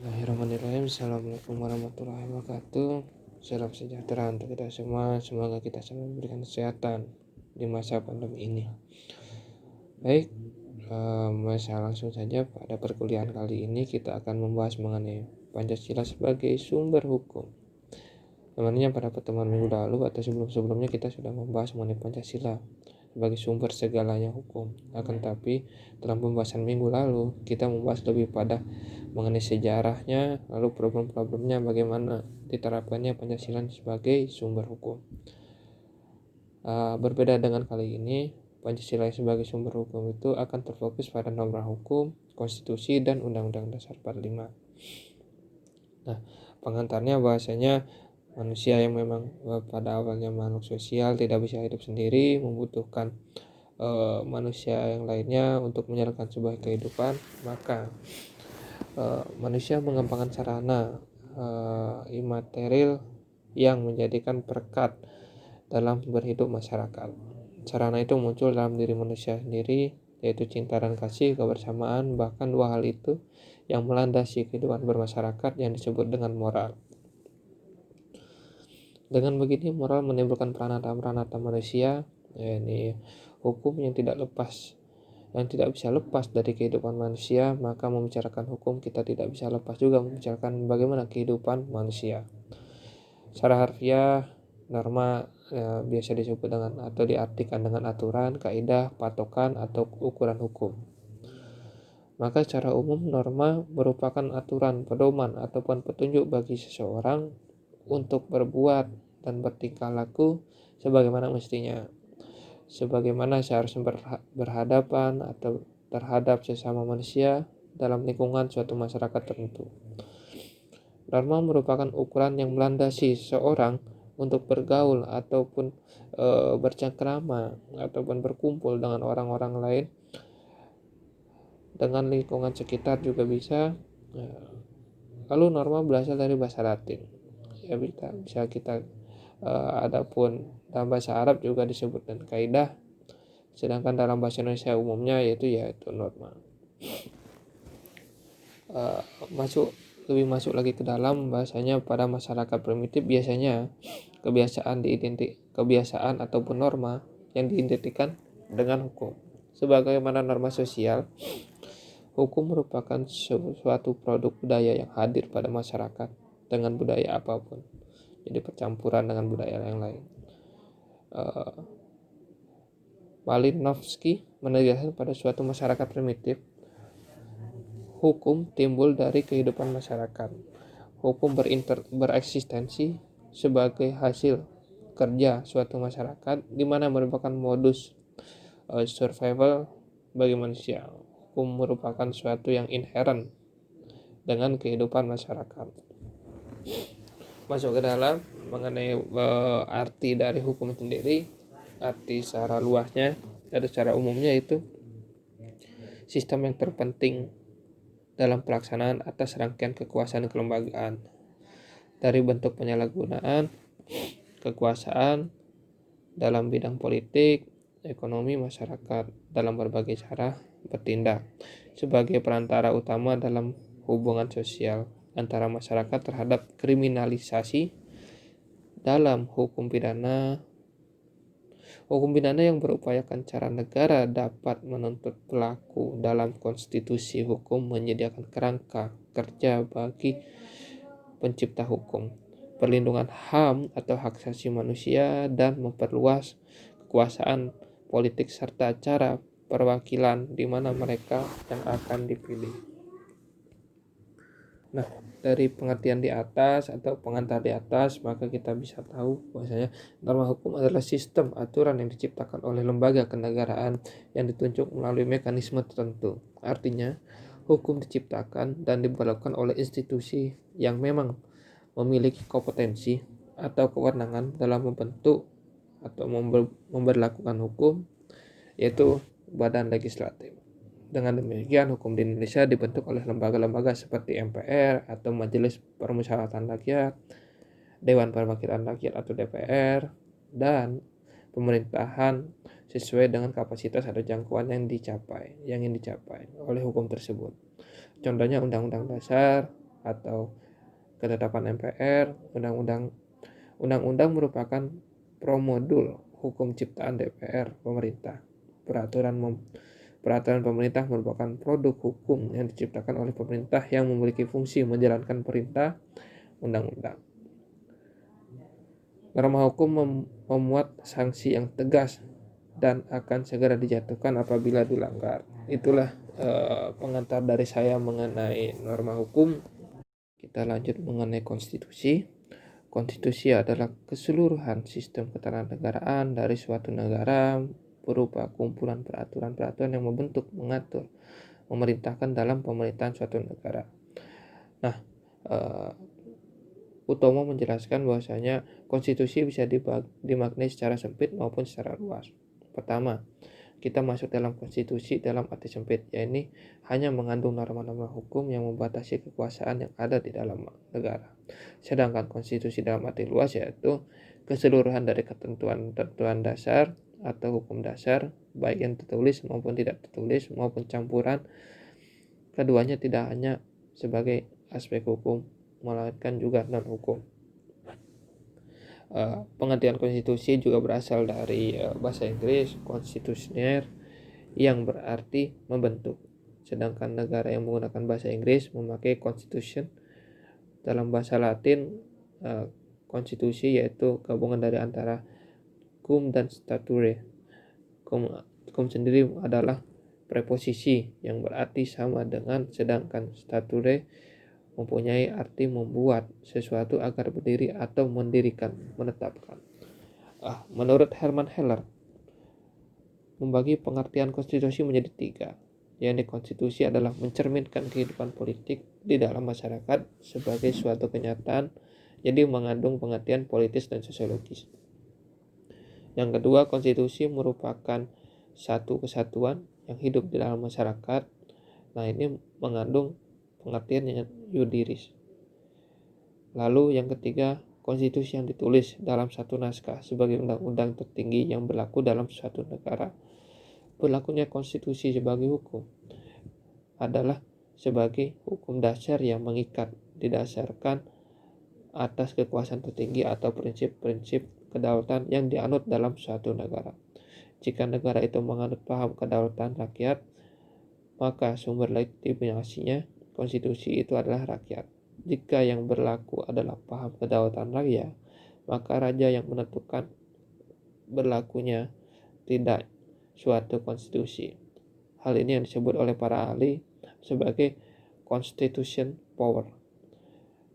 Bismillahirrahmanirrahim. Assalamualaikum warahmatullahi wabarakatuh. Salam sejahtera untuk kita semua. Semoga kita selalu diberikan kesehatan di masa pandemi ini. Baik, saya langsung saja. Pada perkuliahan kali ini kita akan membahas mengenai Pancasila sebagai sumber hukum. Sebenarnya pada pertemuan minggu lalu atau sebelum-sebelumnya kita sudah membahas mengenai Pancasila sebagai sumber segalanya hukum. Akan tapi dalam pembahasan minggu lalu kita membahas lebih pada mengenai sejarahnya, lalu problem-problemnya bagaimana diterapkannya Pancasila sebagai sumber hukum. Berbeda dengan kali ini, Pancasila sebagai sumber hukum itu akan terfokus pada norma hukum, konstitusi, dan Undang-Undang Dasar 45. Nah, pengantarnya bahasanya manusia yang memang pada awalnya makhluk sosial, tidak bisa hidup sendiri, membutuhkan manusia yang lainnya untuk menjalankan sebuah kehidupan, maka manusia mengembangkan sarana imaterial yang menjadikan perekat dalam berhidup masyarakat. Sarana itu muncul dalam diri manusia sendiri, yaitu cinta dan kasih, kebersamaan, bahkan dua hal itu yang melandasi kehidupan bermasyarakat yang disebut dengan moral. Dengan begini, moral menimbulkan peranata-peranata manusia, yakni hukum yang tidak bisa lepas dari kehidupan manusia. Maka membicarakan hukum kita tidak bisa lepas juga membicarakan bagaimana kehidupan manusia. Secara harfiah, norma biasa disebut dengan atau diartikan dengan aturan, kaidah, patokan, atau ukuran hukum. Maka secara umum norma merupakan aturan, pedoman, ataupun petunjuk bagi seseorang untuk berbuat dan bertingkah laku sebagaimana mestinya, sebagaimana seharusnya berhadapan atau terhadap sesama manusia dalam lingkungan suatu masyarakat tertentu. Norma merupakan ukuran yang melandasi seseorang untuk bergaul ataupun bercengkrama ataupun berkumpul dengan orang-orang lain, dengan lingkungan sekitar juga bisa. Lalu norma berasal dari bahasa Latin. Ya bisa kita adapun dalam bahasa Arab juga disebut dengan kaidah, sedangkan dalam bahasa Indonesia umumnya yaitu norma. Lebih masuk lagi ke dalam bahasanya, pada masyarakat primitif biasanya kebiasaan ataupun norma yang diidentikan dengan hukum. Sebagaimana norma sosial, hukum merupakan suatu produk budaya yang hadir pada masyarakat dengan budaya apapun, jadi percampuran dengan budaya yang lain. Malinowski menegaskan pada suatu masyarakat primitif, hukum timbul dari kehidupan masyarakat. Hukum bereksistensi sebagai hasil kerja suatu masyarakat, di mana merupakan modus survival bagi manusia. Hukum merupakan suatu yang inherent dengan kehidupan masyarakat. Masuk ke dalam mengenai arti dari hukum sendiri, arti secara luasnya dan secara umumnya itu sistem yang terpenting dalam pelaksanaan atas rangkaian kekuasaan kelembagaan, dari bentuk penyalahgunaan kekuasaan dalam bidang politik, ekonomi, masyarakat dalam berbagai cara bertindak sebagai perantara utama dalam hubungan sosial antara masyarakat terhadap kriminalisasi dalam hukum pidana yang berupayakan cara negara dapat menuntut pelaku dalam konstitusi hukum, menyediakan kerangka kerja bagi pencipta hukum, perlindungan HAM atau hak asasi manusia, dan memperluas kekuasaan politik serta cara perwakilan di mana mereka yang akan dipilih. Nah, dari pengertian di atas atau pengantar di atas, maka kita bisa tahu bahwasanya norma hukum adalah sistem aturan yang diciptakan oleh lembaga kenegaraan yang ditunjuk melalui mekanisme tertentu. Artinya, hukum diciptakan dan diberlakukan oleh institusi yang memang memiliki kompetensi atau kewenangan dalam membentuk atau memberlakukan hukum, yaitu badan legislatif. Dengan demikian, hukum di Indonesia dibentuk oleh lembaga-lembaga seperti MPR atau Majelis Permusyawaratan Rakyat, Dewan Perwakilan Rakyat atau DPR, dan pemerintahan sesuai dengan kapasitas atau jangkauan yang ingin dicapai oleh hukum tersebut. Contohnya Undang-Undang Dasar atau ketetapan MPR. Undang-undang merupakan promodul hukum ciptaan DPR pemerintah. Peraturan pemerintah merupakan produk hukum yang diciptakan oleh pemerintah yang memiliki fungsi menjalankan perintah undang-undang. Norma hukum memuat sanksi yang tegas dan akan segera dijatuhkan apabila dilanggar. Itulah pengantar dari saya mengenai norma hukum. Kita lanjut mengenai konstitusi. Konstitusi adalah keseluruhan sistem ketatanegaraan dari suatu negara berupa kumpulan peraturan-peraturan yang membentuk, mengatur, memerintahkan dalam pemerintahan suatu negara. Nah, Utomo menjelaskan bahwasanya konstitusi bisa dimaknai secara sempit maupun secara luas. Pertama, kita masuk dalam konstitusi dalam arti sempit, yaitu hanya mengandung norma-norma hukum yang membatasi kekuasaan yang ada di dalam negara. Sedangkan konstitusi dalam arti luas yaitu keseluruhan dari ketentuan dasar atau hukum dasar, baik yang tertulis maupun tidak tertulis maupun campuran. Keduanya tidak hanya sebagai aspek hukum, melainkan juga non-hukum. Pengertian konstitusi juga berasal dari bahasa Inggris constitutionere yang berarti membentuk. Sedangkan negara yang menggunakan bahasa Inggris memakai constitution. Dalam bahasa Latin, konstitusi yaitu gabungan dari antara cum dan stature. Cum sendiri adalah preposisi yang berarti sama dengan, sedangkan stature mempunyai arti membuat sesuatu agar berdiri atau mendirikan, menetapkan. Menurut Hermann Heller, membagi pengertian konstitusi menjadi 3, yaitu konstitusi adalah mencerminkan kehidupan politik di dalam masyarakat sebagai suatu kenyataan, jadi mengandung pengertian politis dan sosiologis. Yang kedua, konstitusi merupakan satu kesatuan yang hidup di dalam masyarakat. Nah, ini mengandung pengertian yang yuridis. Lalu yang ketiga, konstitusi yang ditulis dalam satu naskah sebagai undang-undang tertinggi yang berlaku dalam suatu negara. Berlakunya konstitusi sebagai hukum adalah sebagai hukum dasar yang mengikat, didasarkan atas kekuasaan tertinggi atau prinsip-prinsip kedaulatan yang dianut dalam suatu negara. Jika negara itu menganut paham kedaulatan rakyat, maka sumber legitimasinya konstitusi itu adalah rakyat. Jika yang berlaku adalah paham kedaulatan rakyat, maka raja yang menentukan berlakunya tidak suatu konstitusi. Hal ini yang disebut oleh para ahli sebagai constitution power,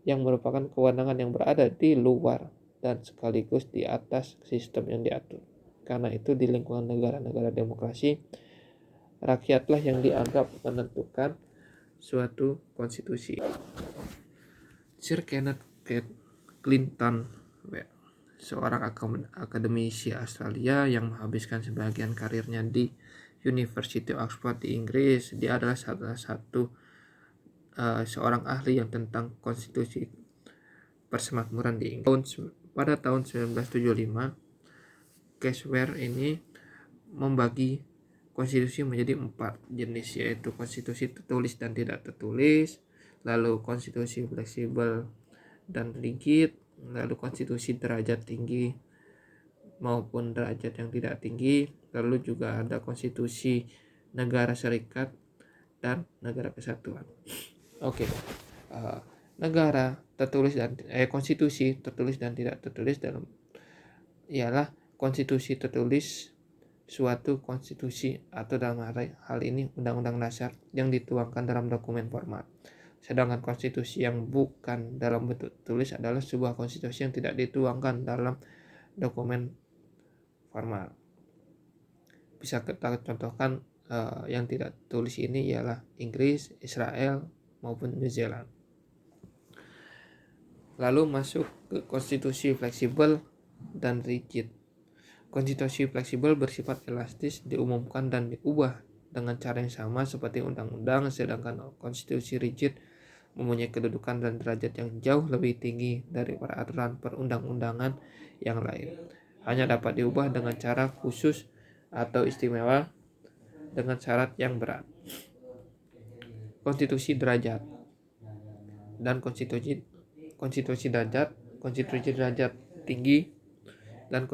yang merupakan kewenangan yang berada di luar dan sekaligus di atas sistem yang diatur. Karena itu di lingkungan negara-negara demokrasi, rakyatlah yang dianggap menentukan suatu konstitusi. Sir Kenneth Clinton, seorang akademisi Australia yang menghabiskan sebagian karirnya di University of Oxford di Inggris, dia adalah salah satu seorang ahli yang tentang konstitusi persemakmuran di Inggris. Pada tahun 1975, Caswell ini membagi konstitusi menjadi 4 jenis, yaitu konstitusi tertulis dan tidak tertulis, lalu konstitusi fleksibel dan rigid, lalu konstitusi derajat tinggi maupun derajat yang tidak tinggi, lalu juga ada konstitusi negara serikat dan negara kesatuan. Negara tertulis dan konstitusi tertulis dan tidak tertulis ialah konstitusi tertulis suatu konstitusi atau dalam hal ini undang-undang dasar yang dituangkan dalam dokumen formal. Sedangkan konstitusi yang bukan dalam bentuk tulis adalah sebuah konstitusi yang tidak dituangkan dalam dokumen formal. Bisa kita contohkan yang tidak tulis ini ialah Inggris, Israel maupun New Zealand. Lalu masuk ke konstitusi fleksibel dan rigid. Konstitusi fleksibel bersifat elastis, diumumkan dan diubah dengan cara yang sama seperti undang-undang, sedangkan konstitusi rigid mempunyai kedudukan dan derajat yang jauh lebih tinggi dari peraturan perundang-undangan yang lain. Hanya dapat diubah dengan cara khusus atau istimewa dengan syarat yang berat. Konstitusi derajat. dan konstitusi derajat tinggi dan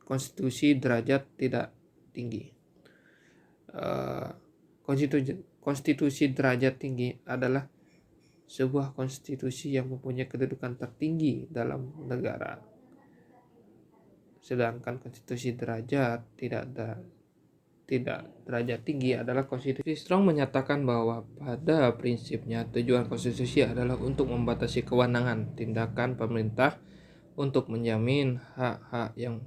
konstitusi derajat tidak tinggi. Konstitusi derajat tinggi adalah sebuah konstitusi yang mempunyai kedudukan tertinggi dalam negara. Sedangkan konstitusi derajat tidak derajat tinggi adalah konstitusi. Strong menyatakan bahwa pada prinsipnya tujuan konstitusi adalah untuk membatasi kewenangan tindakan pemerintah untuk menjamin hak-hak yang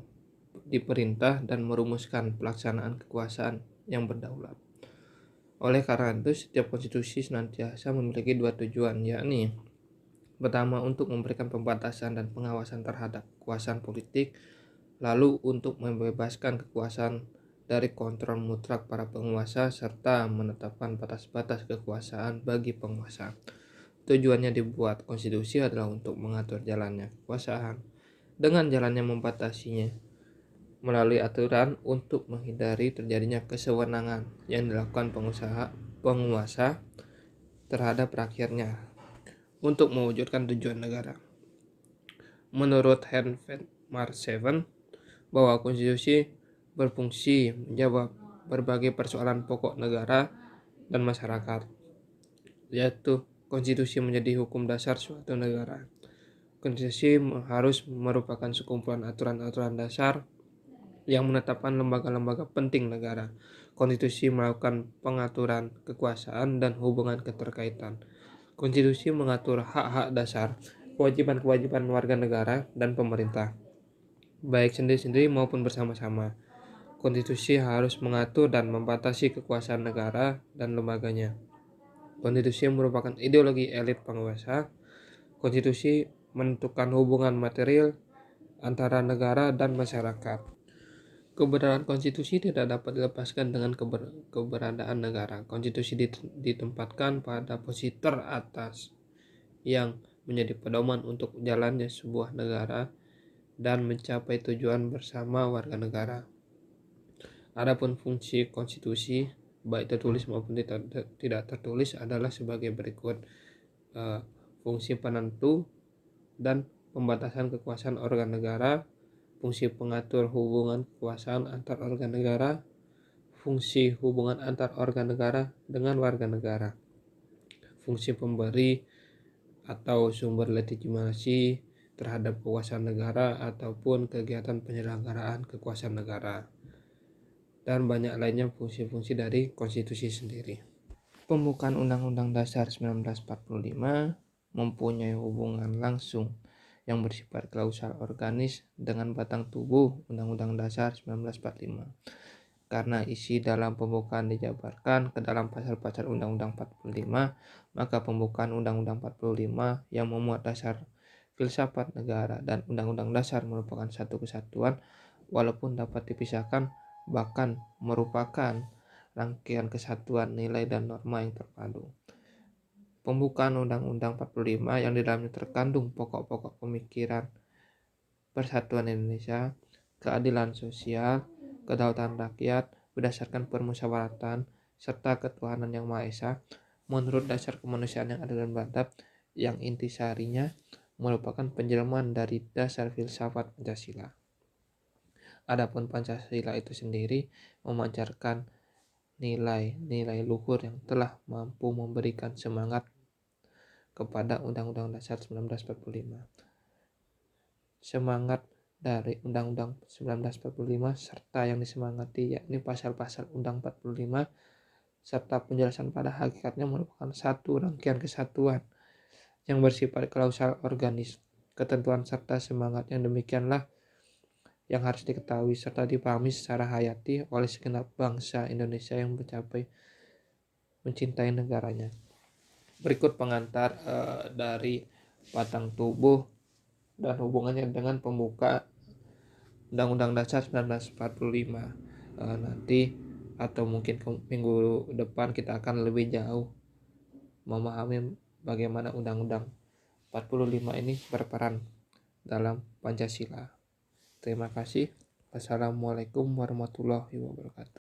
diperintah dan merumuskan pelaksanaan kekuasaan yang berdaulat. Oleh karena itu, setiap konstitusi senantiasa memiliki dua tujuan, yakni pertama untuk memberikan pembatasan dan pengawasan terhadap kekuasaan politik, lalu untuk membebaskan kekuasaan dari kontrol mutlak para penguasa serta menetapkan batas-batas kekuasaan bagi penguasa. Tujuannya dibuat konstitusi adalah untuk mengatur jalannya kekuasaan dengan jalannya membatasinya melalui aturan untuk menghindari terjadinya kesewenangan yang dilakukan penguasa terhadap rakyatnya untuk mewujudkan tujuan negara. Menurut Henry Marseven, bahwa konstitusi berfungsi menjawab berbagai persoalan pokok negara dan masyarakat, yaitu konstitusi menjadi hukum dasar suatu negara. Konstitusi harus merupakan sekumpulan aturan-aturan dasar yang menetapkan lembaga-lembaga penting negara. Konstitusi melakukan pengaturan kekuasaan dan hubungan keterkaitan. Konstitusi mengatur hak-hak dasar, kewajiban-kewajiban warga negara dan pemerintah, baik sendiri-sendiri maupun bersama-sama. Konstitusi harus mengatur dan membatasi kekuasaan negara dan lembaganya. Konstitusi merupakan ideologi elit penguasa. Konstitusi menentukan hubungan material antara negara dan masyarakat. Keberadaan konstitusi tidak dapat dilepaskan dengan keberadaan negara. Konstitusi ditempatkan pada posisi teratas yang menjadi pedoman untuk jalannya sebuah negara dan mencapai tujuan bersama warga negara. Adapun fungsi konstitusi, baik tertulis maupun tidak tertulis, adalah sebagai berikut. Fungsi penentu dan pembatasan kekuasaan organ negara, fungsi pengatur hubungan kekuasaan antar organ negara, fungsi hubungan antar organ negara dengan warga negara, fungsi pemberi atau sumber legitimasi terhadap kekuasaan negara ataupun kegiatan penyelenggaraan kekuasaan negara, dan banyak lainnya fungsi-fungsi dari konstitusi sendiri. Pembukaan Undang-Undang Dasar 1945 mempunyai hubungan langsung yang bersifat klausal organis dengan batang tubuh Undang-Undang Dasar 1945. Karena isi dalam pembukaan dijabarkan ke dalam pasal-pasal Undang-Undang 45, maka pembukaan Undang-Undang 45 yang memuat dasar filsafat negara dan Undang-Undang Dasar merupakan satu kesatuan, walaupun dapat dipisahkan, bahkan merupakan rangkaian kesatuan nilai dan norma yang terpadu. Pembukaan Undang-Undang 45 yang di dalamnya terkandung pokok-pokok pemikiran persatuan Indonesia, keadilan sosial, kedaulatan rakyat berdasarkan permusyawaratan, serta ketuhanan yang Maha Esa, menurut dasar kemanusiaan yang adil dan beradab, yang intisarinya merupakan penjelmaan dari dasar filsafat Pancasila. Adapun Pancasila itu sendiri memancarkan nilai-nilai luhur yang telah mampu memberikan semangat kepada Undang-Undang Dasar 1945. Semangat dari Undang-Undang 1945 serta yang disemangati yakni pasal-pasal Undang 45 serta penjelasan pada hakikatnya merupakan satu rangkaian kesatuan yang bersifat klausal organis. Ketentuan serta semangat yang demikianlah yang harus diketahui serta dipahami secara hayati oleh segenap bangsa Indonesia yang mencintai negaranya. Berikut pengantar dari batang tubuh dan hubungannya dengan pembuka Undang-Undang Dasar 1945. Nanti atau mungkin minggu depan kita akan lebih jauh memahami bagaimana Undang-Undang 45 ini berperan dalam Pancasila. Terima kasih. Wassalamualaikum warahmatullahi wabarakatuh.